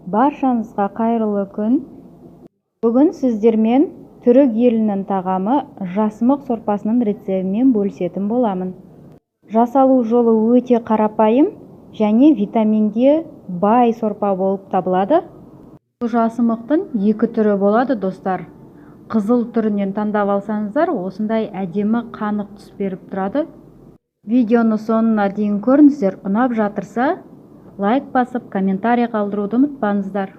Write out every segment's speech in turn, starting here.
Баршаңызға қайырлы күн. Бүгін сіздермен түрік елінің тағамы жасымық сорпасының рецептімен бөлісетін боламын. Жасалу жолы өте қарапайым және витаминге бай сорпа болып табылады. Бұл жасымықтың екі түрі болады, достар. Қызыл түрінен таңдап алсаңыздар, осындай әдемі қанық түс беріп тұрады. Видеоны соңына дейін көріңіздер. Ұнап жатырса, лайк басып, комментарий қалдыруды ұмытпаңыздар.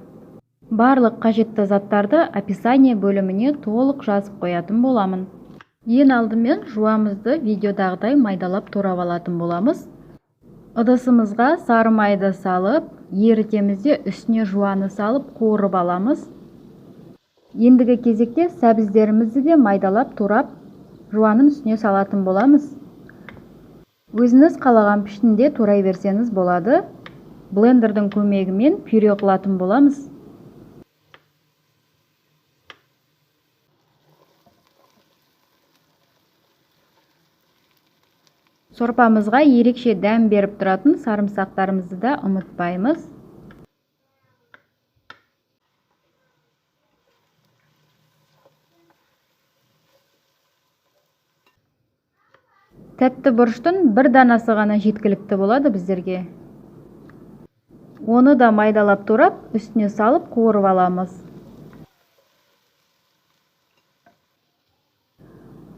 Барлық қажетті заттарды описание бөліміне толық жазып қоятын боламын. Ең алдымен жуамызды видеодағыдай майдалап турап алатын боламыз. Ыдысымызға сары майды салып, ерітемізде үстіне жуаны салып қуырып аламыз. Ендігі кезекте сәбіздерімізді де майдалап турап, жуанын үстіне салатын боламыз. Өзіңіз қалаған пішінде турай берсеңіз болады. Блендердің көмегімен пюре қылатын боламыз. Сорпамызға ерекше дәм беріп тұратын сарымсақтарымызды да ұмытпаймыз. Тәтті бұрыштың бір данасы ғана жеткілікті болады біздерге. Оны да майдалап турап, үстіне салып қуырып аламыз.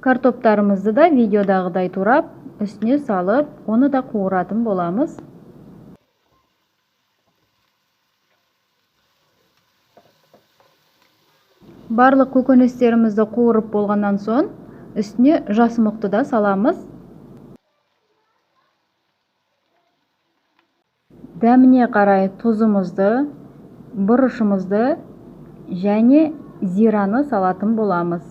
Картоптарымызды да видеодағыдай турап, үстіне салып, оны да қуыратын боламыз. Барлық көкөністерімізді қуырып болғаннан соң, үстіне жасымықты да саламыз. Дәміне қарай тұзымызды, бұрышымызды және зираны салатын боламыз.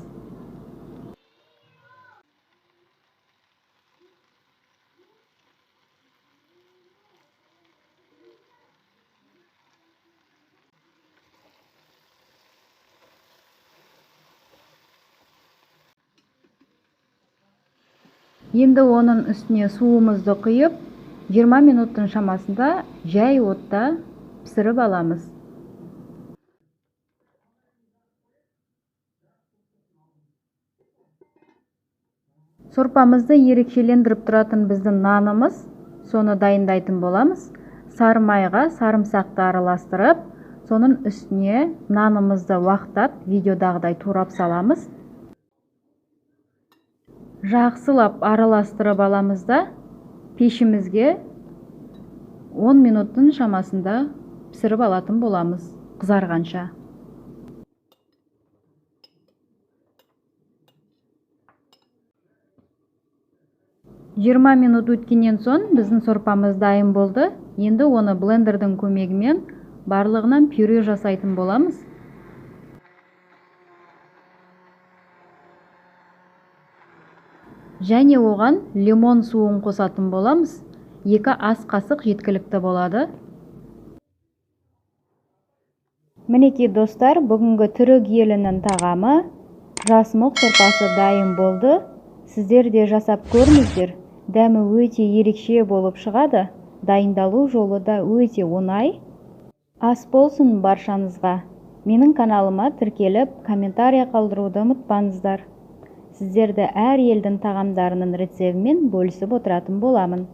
Енді оның үстіне суымызды құйып, 20 минуттың шамасында жай отта пісіріп аламыз. Сорпамызды ерекшелендіріп тұратын біздің нанымыз, соны дайындайтын боламыз. Сары майға сарымсақты араластырып, соның үстіне нанымызды уақтап, видеодағыдай турап саламыз. Жақсылап араластырып аламыз да, пешімізге 10 минуттың шамасында пісіріп алатын боламыз, қызарғанша. Жиырма минут өткеннен соң біздің сорпамыз дайын болды. Енді оны блендердің көмегімен барлығынан пюре жасайтын боламыз. Және оған лимон суын қосатын боламыз. 2 ас қасық жеткілікті болады. Мінекей достар, бүгінгі түрік елінің тағамы жасымық сорпасы дайын болды. Сіздер де жасап көріңіздер. Дәмі өте ерекше болып шығады. Дайындалу жолы да өте оңай. Ас болсын баршаңызға. Менің каналыма тіркеліп, комментарий қалдыруды ұмытпаңыздар. Сіздерді әр елдің тағамдарының рецептімен бөлісіп отыратын боламын.